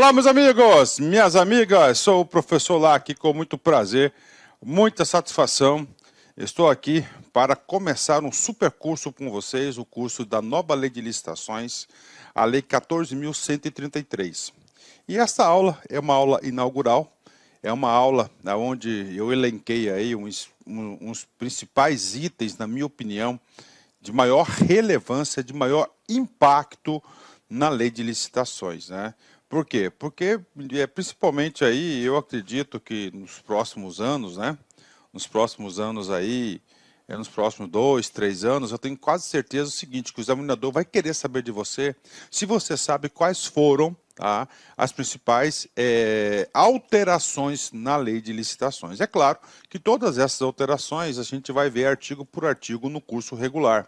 Olá, meus amigos, minhas amigas, sou o professor Lac, com muito prazer, muita satisfação. Estou aqui para começar um super curso com vocês, o curso da nova Lei de Licitações, a Lei 14.133. E esta aula é uma aula inaugural, é uma aula onde eu elenquei aí uns principais itens, na minha opinião, de maior relevância, de maior impacto na Lei de Licitações, né? Por quê? Porque, principalmente aí, eu acredito que nos próximos anos, né? Nos próximos anos aí, nos próximos 2, 3 anos, eu tenho quase certeza o seguinte, que o examinador vai querer saber de você, se você sabe quais foram as principais alterações na Lei de Licitações. É claro que todas essas alterações a gente vai ver artigo por artigo no curso regular.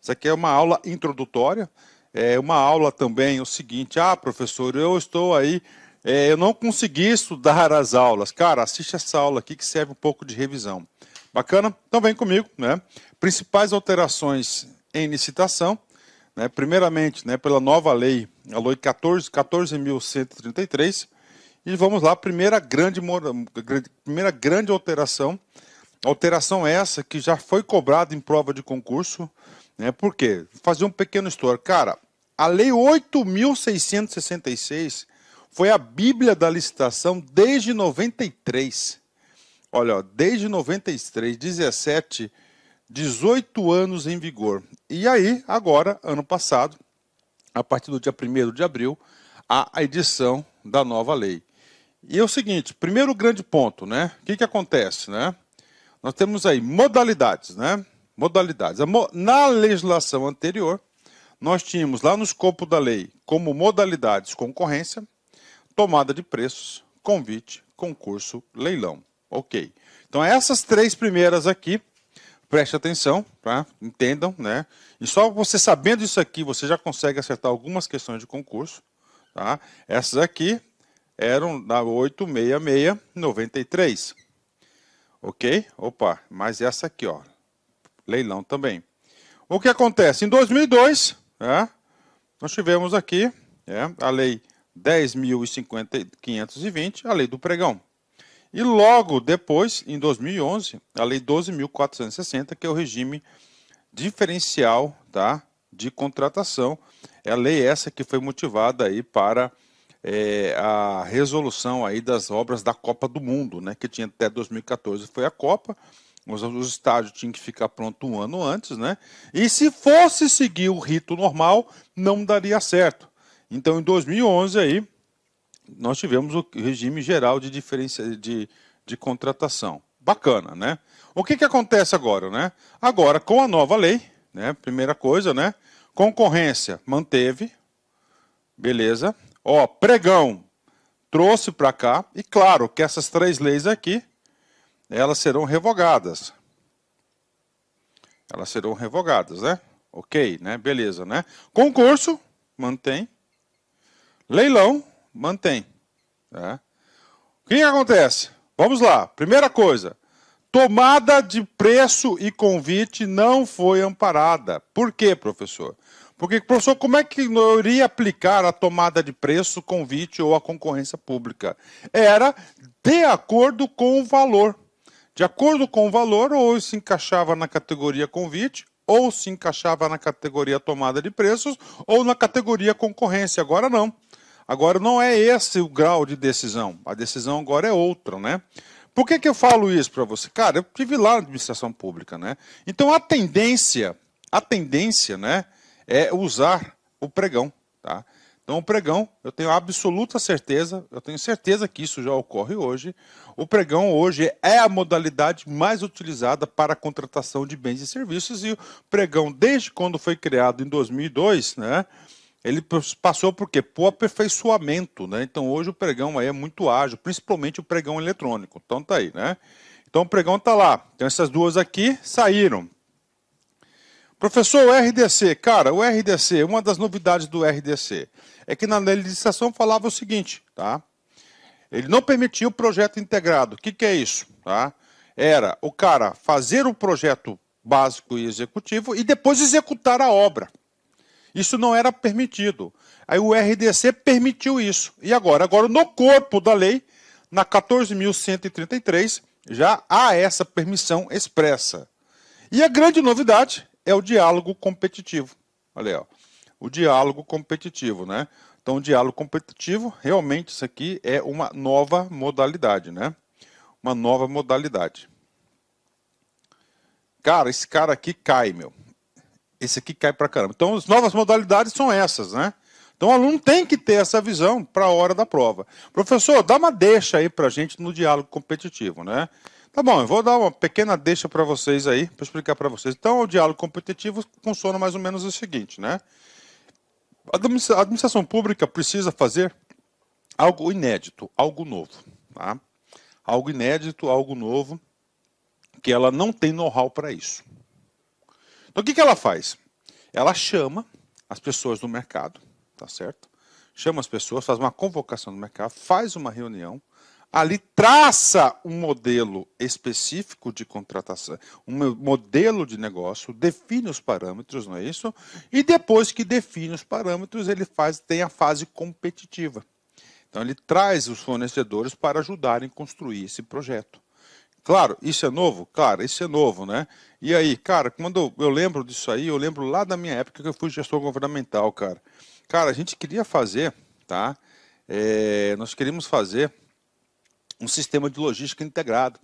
Isso aqui é uma aula introdutória. É uma aula também, o seguinte, professor, eu estou aí, eu não consegui estudar as aulas. Cara, assiste essa aula aqui que serve um pouco de revisão. Bacana? Então vem comigo, né? Principais alterações em licitação, né? Primeiramente, né, pela nova lei, a lei 14.133, e vamos lá, primeira grande alteração essa que já foi cobrada em prova de concurso. Por quê? Vou fazer um pequeno histórico. Cara, a Lei 8.666 foi a bíblia da licitação desde 93. Olha, desde 93, 17, 18 anos em vigor. E aí, agora, ano passado, a partir do dia 1º de abril, a edição da nova lei. E é o seguinte, primeiro grande ponto, né? O que acontece, né? Nós temos aí modalidades, né? Modalidades. Na legislação anterior, nós tínhamos lá no escopo da lei como modalidades concorrência, tomada de preços, convite, concurso, leilão. Ok. Então essas três primeiras aqui, preste atenção, tá? Entendam, né? E só você sabendo isso aqui, você já consegue acertar algumas questões de concurso, tá? Essas aqui eram da 86693. Ok? Opa, mas essa aqui, ó. Leilão também. O que acontece? Em 2002, nós tivemos aqui a Lei 10.520, a Lei do Pregão. E logo depois, em 2011, a Lei 12.460, que é o regime diferencial, de contratação. É a lei essa que foi motivada aí para a resolução aí das obras da Copa do Mundo, né, que tinha até 2014, foi a Copa. Os estádios tinham que ficar pronto um ano antes, né? E se fosse seguir o rito normal, não daria certo. Então, em 2011, aí, nós tivemos o regime geral de contratação. Bacana, né? O que acontece agora, né? Agora, com a nova lei, né? Primeira coisa, né? Concorrência manteve, beleza? Ó, pregão trouxe para cá, e claro que essas três leis aqui, elas serão revogadas. Elas serão revogadas, né? Ok, né? Beleza, né? Concurso, mantém. Leilão, mantém. Né? O que acontece? Vamos lá. Primeira coisa. Tomada de preço e convite não foi amparada. Por quê, professor? Porque, professor, como é que eu iria aplicar a tomada de preço, convite ou a concorrência pública? Era de acordo com o valor. De acordo com o valor, ou se encaixava na categoria convite, ou se encaixava na categoria tomada de preços, ou na categoria concorrência. Agora não. Agora não é esse o grau de decisão. A decisão agora é outra, né? Por que eu falo isso para você? Cara, eu estive lá na administração pública, né? Então a tendência, né, é usar o pregão, tá? Então, o pregão, eu tenho absoluta certeza, eu tenho certeza que isso já ocorre hoje. O pregão hoje é a modalidade mais utilizada para a contratação de bens e serviços, e o pregão, desde quando foi criado em 2002, né, ele passou por quê? Por aperfeiçoamento, né? Então, hoje o pregão aí é muito ágil, principalmente o pregão eletrônico. Então, tá aí, né? Então, o pregão está lá. Então, essas duas aqui saíram. Professor, o RDC, cara, o RDC, uma das novidades do RDC é que na legislação falava o seguinte, tá? Ele não permitia o projeto integrado. O que é isso? Tá? Era o cara fazer o projeto básico e executivo e depois executar a obra. Isso não era permitido. Aí o RDC permitiu isso. E agora? Agora, no corpo da lei, na 14.133, já há essa permissão expressa. E a grande novidade é o diálogo competitivo. Olha aí, ó. O diálogo competitivo, né? Então, o diálogo competitivo, realmente, isso aqui é uma nova modalidade, né? Uma nova modalidade. Cara, esse cara aqui cai, meu. Esse aqui cai pra caramba. Então, as novas modalidades são essas, né? Então, o aluno tem que ter essa visão para a hora da prova. Professor, dá uma deixa aí pra gente no diálogo competitivo, né? Tá bom, eu vou dar uma pequena deixa para vocês aí, para explicar para vocês. Então, o diálogo competitivo funciona mais ou menos o seguinte, né? A administração pública precisa fazer algo inédito, algo novo, tá? Algo inédito, algo novo, que ela não tem know-how para isso. Então, o que ela faz? Ela chama as pessoas do mercado, tá certo? Chama as pessoas, faz uma convocação no mercado, faz uma reunião, ali traça um modelo específico de contratação, um modelo de negócio, define os parâmetros, não é isso? E depois que define os parâmetros, ele tem a fase competitiva. Então, ele traz os fornecedores para ajudarem a construir esse projeto. Claro, isso é novo? Claro, isso é novo, né? E aí, cara, quando eu lembro disso aí, eu lembro lá da minha época que eu fui gestor governamental, cara. Cara, a gente queria fazer, tá? Nós queríamos fazer um sistema de logística integrado.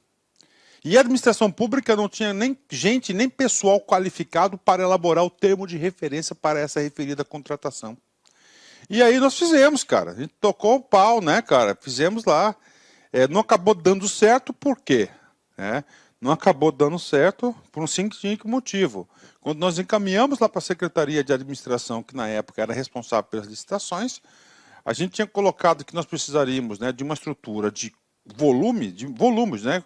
E a administração pública não tinha nem gente, nem pessoal qualificado para elaborar o termo de referência para essa referida contratação. E aí nós fizemos, cara. A gente tocou o pau, né, cara? Fizemos lá. Não acabou dando certo, por quê? Não acabou dando certo por um simples motivo. Quando nós encaminhamos lá para a Secretaria de Administração, que na época era responsável pelas licitações, a gente tinha colocado que nós precisaríamos, né, de uma estrutura de volumes, né,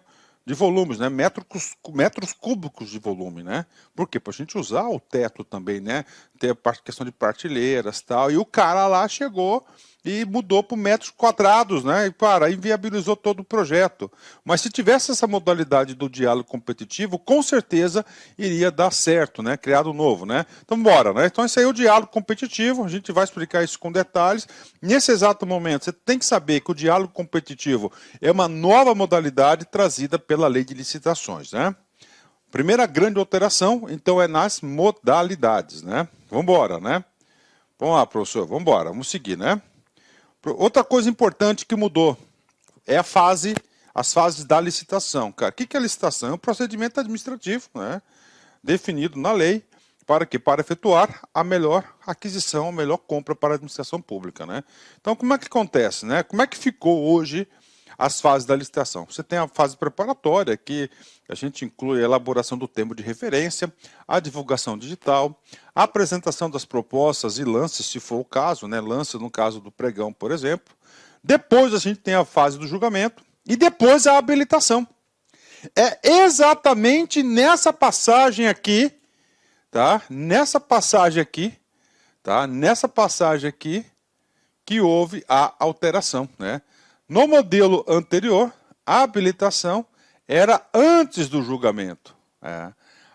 metros cúbicos de volume, né? Por quê? Para a gente usar o teto também, né? Ter a questão de partilheiras e tal. E o cara lá chegou e mudou para metros quadrados, né? E inviabilizou todo o projeto. Mas se tivesse essa modalidade do diálogo competitivo, com certeza iria dar certo, né? Criado novo, né? Então, bora, né? Então, esse aí é o diálogo competitivo, a gente vai explicar isso com detalhes. Nesse exato momento, você tem que saber que o diálogo competitivo é uma nova modalidade trazida pela lei de licitações, né? Primeira grande alteração, então, é nas modalidades, né? Vamos embora, né? Vamos lá, professor, vamos embora, vamos seguir, né? Outra coisa importante que mudou é as fases da licitação. Cara, o que é a licitação? É um procedimento administrativo, né, definido na lei, para quê? Para efetuar a melhor aquisição, a melhor compra para a administração pública, né? Então, como é que acontece, né? Como é que ficou hoje as fases da licitação? Você tem a fase preparatória, que a gente inclui a elaboração do termo de referência, a divulgação digital, a apresentação das propostas e lances, se for o caso, né? Lance no caso do pregão, por exemplo. Depois a gente tem a fase do julgamento e depois a habilitação. É exatamente nessa passagem aqui, tá? Nessa passagem aqui, que houve a alteração, né? No modelo anterior, a habilitação era antes do julgamento.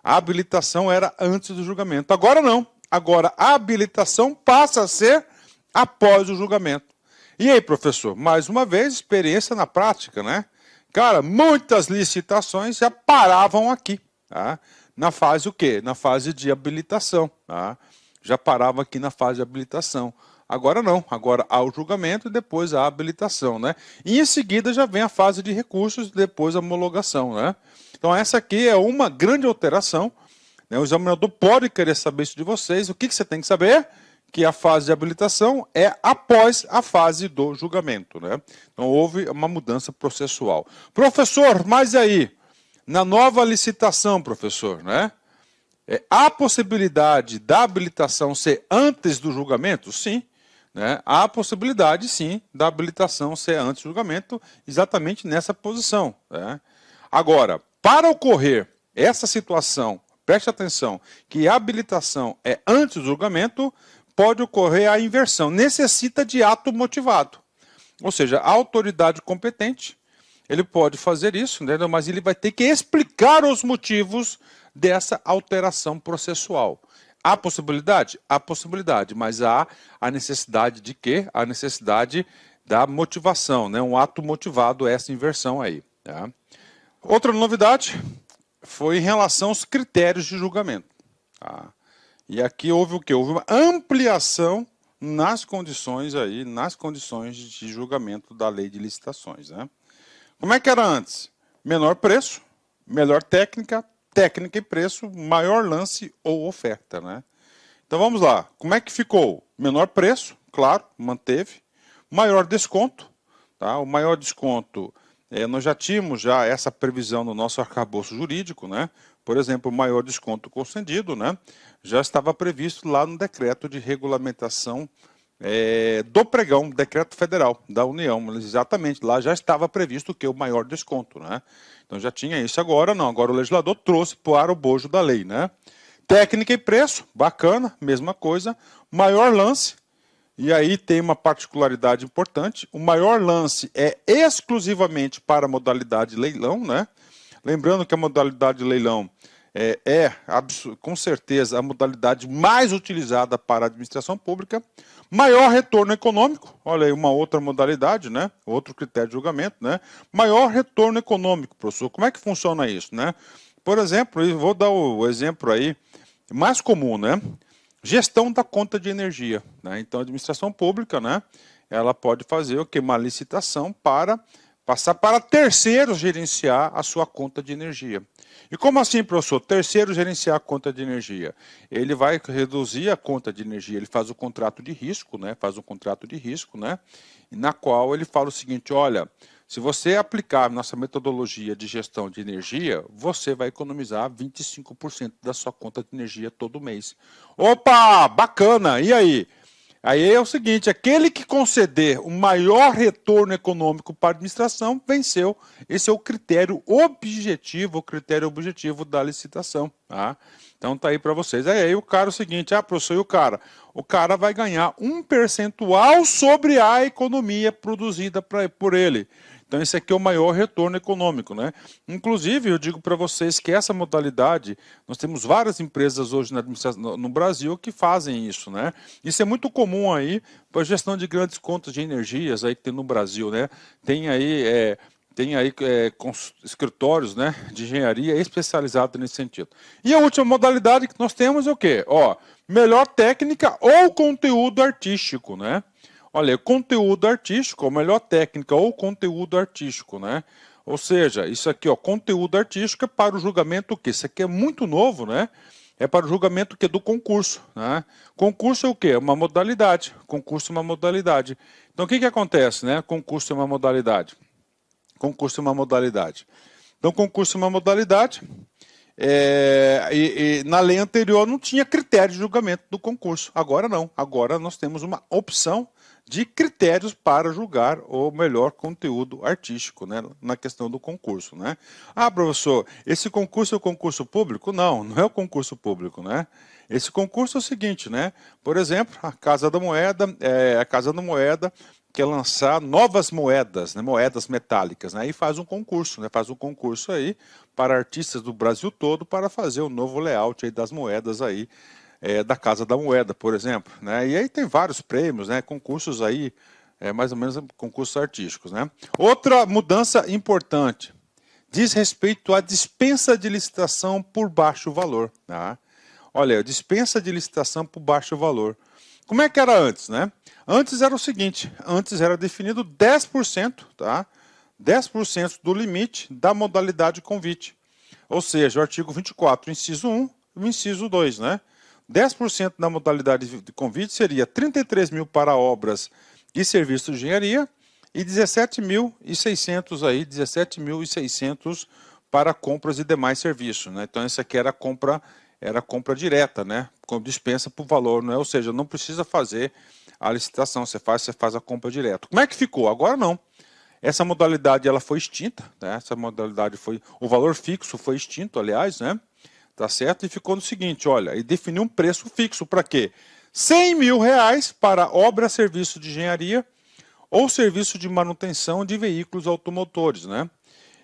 A habilitação era antes do julgamento. Agora não. Agora a habilitação passa a ser após o julgamento. E aí, professor? Mais uma vez, experiência na prática, né? Cara, muitas licitações já paravam aqui, tá? Na fase o quê? Na fase de habilitação, tá? Já paravam aqui na fase de habilitação. Agora não, agora há o julgamento e depois a habilitação, né? E em seguida já vem a fase de recursos e depois a homologação, né? Então essa aqui é uma grande alteração, né? O examinador pode querer saber isso de vocês. O que você tem que saber? Que a fase de habilitação é após a fase do julgamento, né? Então houve uma mudança processual. Professor, mas aí, na nova licitação, professor, né? Há possibilidade da habilitação ser antes do julgamento? Sim. Né? Há a possibilidade, sim, da habilitação ser antes do julgamento, exatamente nessa posição. Né? Agora, para ocorrer essa situação, preste atenção, que a habilitação é antes do julgamento, pode ocorrer a inversão, necessita de ato motivado. Ou seja, a autoridade competente, ele pode fazer isso, né? Mas ele vai ter que explicar os motivos dessa alteração processual. Há possibilidade? Há possibilidade, mas há a necessidade de quê? A necessidade da motivação, né? Um ato motivado, essa inversão aí. Tá? Outra novidade foi em relação aos critérios de julgamento. Tá? E aqui houve o quê? Houve uma ampliação nas condições de julgamento da lei de licitações. Né? Como é que era antes? Menor preço, melhor técnica, técnica e preço, maior lance ou oferta. Né? Então vamos lá, como é que ficou? Menor preço, claro, manteve. Maior desconto, tá? O maior desconto, nós já tínhamos essa previsão no nosso arcabouço jurídico, né? Por exemplo, o maior desconto concedido, né? Já estava previsto lá no decreto de regulamentação do pregão, decreto federal da União, exatamente, lá já estava previsto o maior desconto, né? Então já tinha isso, agora não, agora o legislador trouxe para o bojo da lei, né? Técnica e preço, bacana, mesma coisa, maior lance, e aí tem uma particularidade importante, o maior lance é exclusivamente para a modalidade leilão, né? Lembrando que a modalidade leilão com certeza, a modalidade mais utilizada para a administração pública. Maior retorno econômico, olha aí uma outra modalidade, né? Outro critério de julgamento, né? Maior retorno econômico, professor. Como é que funciona isso, né? Por exemplo, eu vou dar o exemplo aí mais comum, né? Gestão da conta de energia, né? Então, a administração pública, né? Ela pode fazer o que? Uma licitação para passar para terceiros gerenciar a sua conta de energia. E como assim, professor? Terceiro gerenciar a conta de energia. Ele vai reduzir a conta de energia, ele faz o contrato de risco, né? Faz um contrato de risco, né? Na qual ele fala o seguinte, olha, se você aplicar nossa metodologia de gestão de energia, você vai economizar 25% da sua conta de energia todo mês. Opa, bacana, e aí? Aí é o seguinte, aquele que conceder o maior retorno econômico para a administração, venceu. Esse é o critério objetivo da licitação. Tá? Então tá aí para vocês. Aí o cara é o seguinte, professor, e o cara? O cara vai ganhar um percentual sobre a economia produzida por ele. Então esse aqui é o maior retorno econômico, né? Inclusive, eu digo para vocês que essa modalidade, nós temos várias empresas hoje no Brasil que fazem isso, né? Isso é muito comum aí para a gestão de grandes contas de energias aí que tem no Brasil, né? Tem aí escritórios, né, de engenharia especializados nesse sentido. E a última modalidade que nós temos é o quê? Melhor técnica ou conteúdo artístico, né? Olha, conteúdo artístico, melhor técnica ou conteúdo artístico, né? Ou seja, isso aqui, conteúdo artístico é para o julgamento o quê? Isso aqui é muito novo, né? É para o julgamento do concurso, né? Concurso é o quê? Uma modalidade. Concurso é uma modalidade. Então, o que acontece, né? Concurso é uma modalidade. Concurso é uma modalidade. Então, concurso é uma modalidade. E na lei anterior não tinha critério de julgamento do concurso. Agora não. Agora nós temos uma opção de critérios para julgar o melhor conteúdo artístico, né, na questão do concurso, né? Professor, esse concurso é o concurso público? Não, não é o concurso público, né? Esse concurso é o seguinte, né? Por exemplo, a Casa da Moeda quer lançar novas moedas, né, moedas metálicas, né? Aí faz um concurso, né? Faz um concurso aí para artistas do Brasil todo para fazer o novo layout aí das moedas aí, da Casa da Moeda, por exemplo, né? E aí tem vários prêmios, né? Concursos aí, mais ou menos concursos artísticos, né? Outra mudança importante diz respeito à dispensa de licitação por baixo valor, tá? Olha, dispensa de licitação por baixo valor. Como é que era antes, né? Antes era o seguinte, antes era definido 10%, tá? 10% do limite da modalidade convite. Ou seja, o artigo 24, inciso 1 e o inciso 2, né? 10% da modalidade de convite seria 33 mil para obras e serviços de engenharia e 17.600 para compras e demais serviços, né? Então, essa aqui era a compra direta, né? Com dispensa por valor, né? Ou seja, não precisa fazer a licitação, você faz a compra direta. Como é que ficou? Agora não. Essa modalidade ela foi extinta, né? Essa modalidade o valor fixo foi extinto, aliás, né? Tá certo? E ficou no seguinte, olha, e definiu um preço fixo para quê? 100 mil reais para obra, serviço de engenharia ou serviço de manutenção de veículos automotores, né?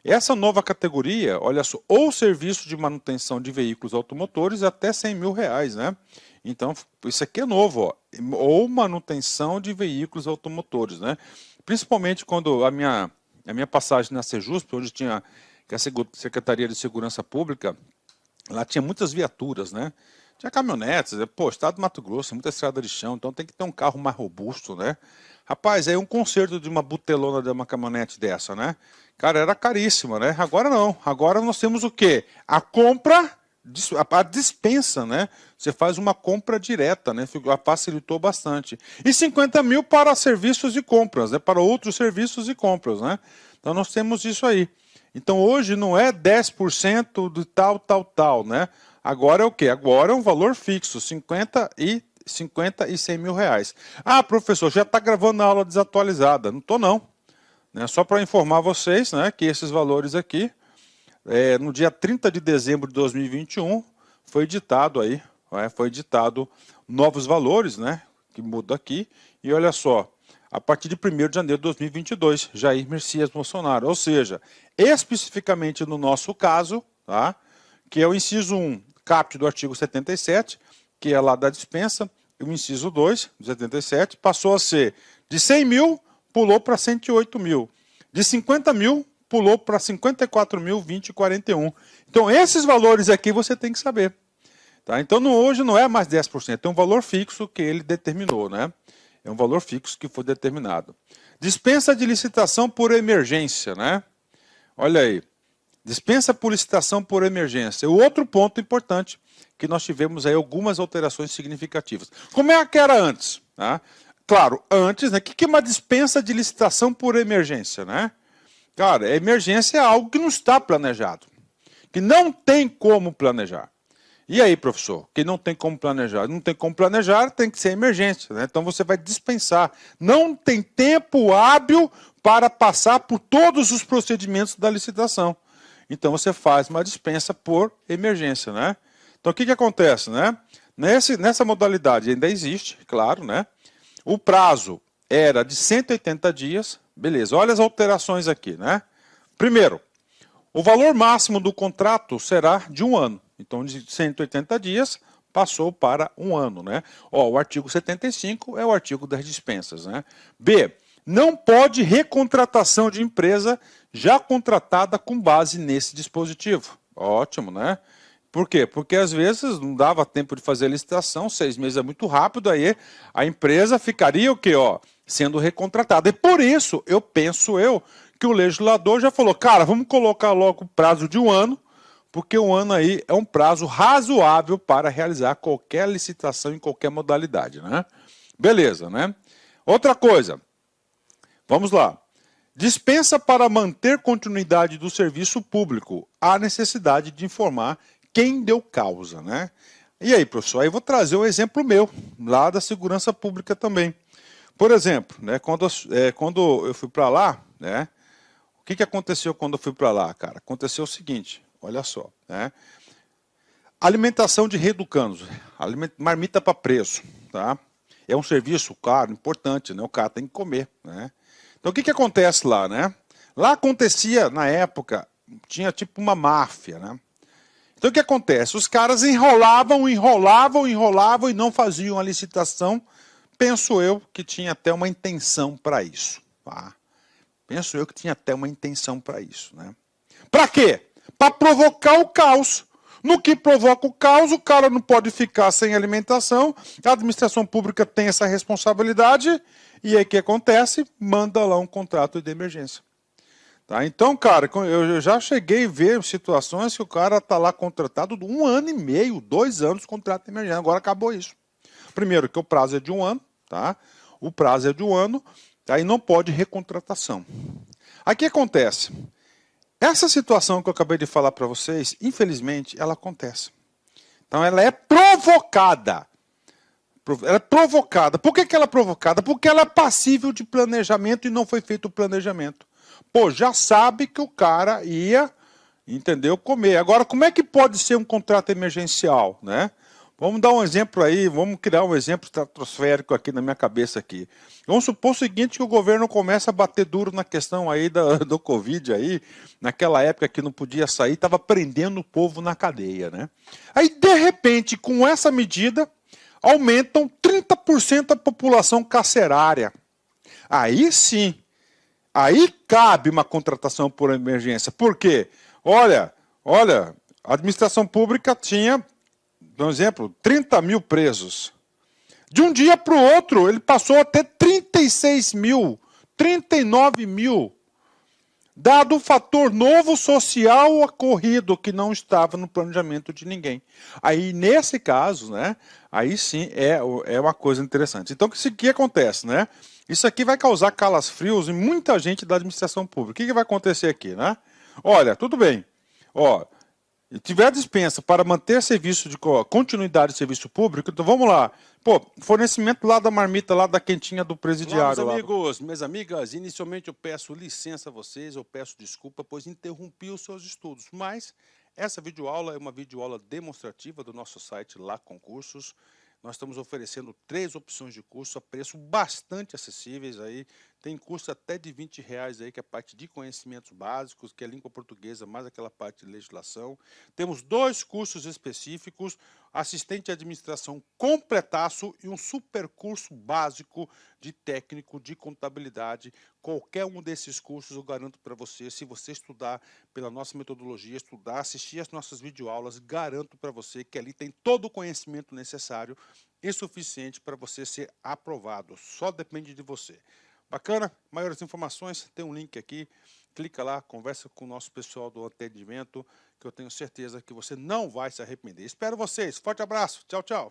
Essa nova categoria, olha só, ou serviço de manutenção de veículos automotores até 100 mil reais, né? Então, isso aqui é novo, ó. Ou manutenção de veículos automotores, né? Principalmente quando a minha passagem na Sejusp, onde tinha que a Secretaria de Segurança Pública, lá tinha muitas viaturas, né? Tinha caminhonetes, pô, estado do Mato Grosso, muita estrada de chão, então tem que ter um carro mais robusto, né? Rapaz, aí um conserto de uma butelona de uma caminhonete dessa, né? Cara, era caríssima, né? Agora não. Agora nós temos o quê? A compra, a dispensa, né? Você faz uma compra direta, né? Facilitou bastante. E 50 mil para serviços e compras, né? Para outros serviços e compras, né? Então nós temos isso aí. Então hoje não é 10% de tal, né? Agora é o quê? Agora é um valor fixo, 50 e 100 mil reais. Ah, professor, já está gravando a aula desatualizada. Não estou, não. Né? Só para informar vocês, né, que esses valores aqui, no dia 30 de dezembro de 2021, foi editado aí, foi editado novos valores, né, que muda aqui. E olha só, a partir de 1º de janeiro de 2022, Jair Messias Bolsonaro. Ou seja, especificamente no nosso caso, tá, que é o inciso 1, caput do artigo 77, que é lá da dispensa, e o inciso 2, do 77, passou a ser de 100 mil, pulou para 108 mil. De 50 mil, pulou para 54.020,41. Então, esses valores aqui você tem que saber. Tá? Então, hoje não é mais 10%, é um valor fixo que ele determinou, né? É um valor fixo que foi determinado. Dispensa de licitação por emergência, né? Olha aí. Dispensa por licitação por emergência. O outro ponto importante, que nós tivemos aí algumas alterações significativas. Como é que era antes? Tá? Claro, antes, né? O que é uma dispensa de licitação por emergência, né? Cara, a emergência é algo que não está planejado, que não tem como planejar. E aí, professor, que não tem como planejar? Não tem como planejar, tem que ser emergência, né? Então você vai dispensar. Não tem tempo hábil para passar por todos os procedimentos da licitação. Então você faz uma dispensa por emergência, né? Então o que acontece, né? Nessa modalidade ainda existe, claro, né? O prazo era de 180 dias, beleza. Olha as alterações aqui, né? Primeiro, o valor máximo do contrato será de 1 ano. Então de 180 dias passou para 1 ano, né? Ó, o artigo 75 é o artigo das dispensas, né? B, não pode recontratação de empresa já contratada com base nesse dispositivo. Ótimo, né? Por quê? Porque às vezes não dava tempo de fazer a licitação, 6 meses é muito rápido, aí a empresa ficaria o quê? Ó, sendo recontratada. E por isso, penso que o legislador já falou, cara, vamos colocar logo o prazo de 1 ano, porque 1 ano aí é um prazo razoável para realizar qualquer licitação em qualquer modalidade, né? Beleza, né? Outra coisa, vamos lá. Dispensa para manter continuidade do serviço público. Há necessidade de informar quem deu causa, né? E aí, professor, aí eu vou trazer um exemplo meu, lá da segurança pública também. Por exemplo, né, quando eu fui para lá, né, o que aconteceu quando eu fui para lá, cara? Aconteceu o seguinte, olha só, né? Alimentação de reeducandos, marmita para preso, tá? É um serviço, claro, importante, né? O cara tem que comer, né? Então o que acontece lá, né? Lá acontecia, na época, tinha tipo uma máfia, né? Então o que acontece? Os caras enrolavam e não faziam a licitação. Penso eu que tinha até uma intenção para isso. Tá? Penso eu que tinha até uma intenção para isso. Né? Para quê? Para provocar o caos. No que provoca o caos, o cara não pode ficar sem alimentação. A administração pública tem essa responsabilidade. E aí o que acontece? Manda lá um contrato de emergência. Tá? Então, cara, eu já cheguei a ver situações que o cara está lá contratado de 1 ano e meio, 2 anos, contrato de emergência. Agora acabou isso. Primeiro, que o prazo é de 1 ano, tá? O prazo é de 1 ano, aí não pode recontratação. Aí o que acontece? Essa situação que eu acabei de falar para vocês, infelizmente, ela acontece. Então, ela é provocada. Ela é provocada. Por que ela é provocada? Porque ela é passível de planejamento e não foi feito o planejamento. Pô, já sabe que o cara ia, entendeu, comer. Agora, como é que pode ser um contrato emergencial, né? Vamos dar um exemplo aí, vamos criar um exemplo estratosférico aqui na minha cabeça aqui. Vamos supor o seguinte, que o governo começa a bater duro na questão aí do Covid aí, naquela época que não podia sair, estava prendendo o povo na cadeia, né? Aí, de repente, com essa medida, aumentam 30% a população carcerária. Aí sim, aí cabe uma contratação por emergência. Por quê? Olha, a administração pública tinha, por exemplo, 30 mil presos. De um dia para o outro, ele passou a ter 36 mil, 39 mil. Dado o fator novo social ocorrido que não estava no planejamento de ninguém. Aí, nesse caso, né, aí sim é uma coisa interessante. Então, o que acontece, né? Isso aqui vai causar calafrios em muita gente da administração pública. O que vai acontecer aqui, né? Olha, tudo bem. Ó, e tiver dispensa para manter serviço de continuidade de serviço público, então vamos lá. Pô, fornecimento lá da marmita, lá da quentinha do presidiário. Olá, meus amigos, minhas amigas, inicialmente eu peço licença a vocês, eu peço desculpa, pois interrompi os seus estudos, mas essa videoaula é uma videoaula demonstrativa do nosso site Lá Concursos. Nós estamos oferecendo 3 opções de curso a preço bastante acessíveis aí. Tem curso até de R$20 aí, que é a parte de conhecimentos básicos, que é língua portuguesa, mais aquela parte de legislação. Temos 2 cursos específicos, assistente de administração completaço e um super curso básico de técnico de contabilidade. Qualquer um desses cursos eu garanto para você, se você estudar pela nossa metodologia, estudar, assistir as nossas videoaulas, garanto para você que ali tem todo o conhecimento necessário e suficiente para você ser aprovado. Só depende de você. Bacana? Maiores informações, tem um link aqui. Clica lá, conversa com o nosso pessoal do atendimento, que eu tenho certeza que você não vai se arrepender. Espero vocês. Forte abraço. Tchau, tchau.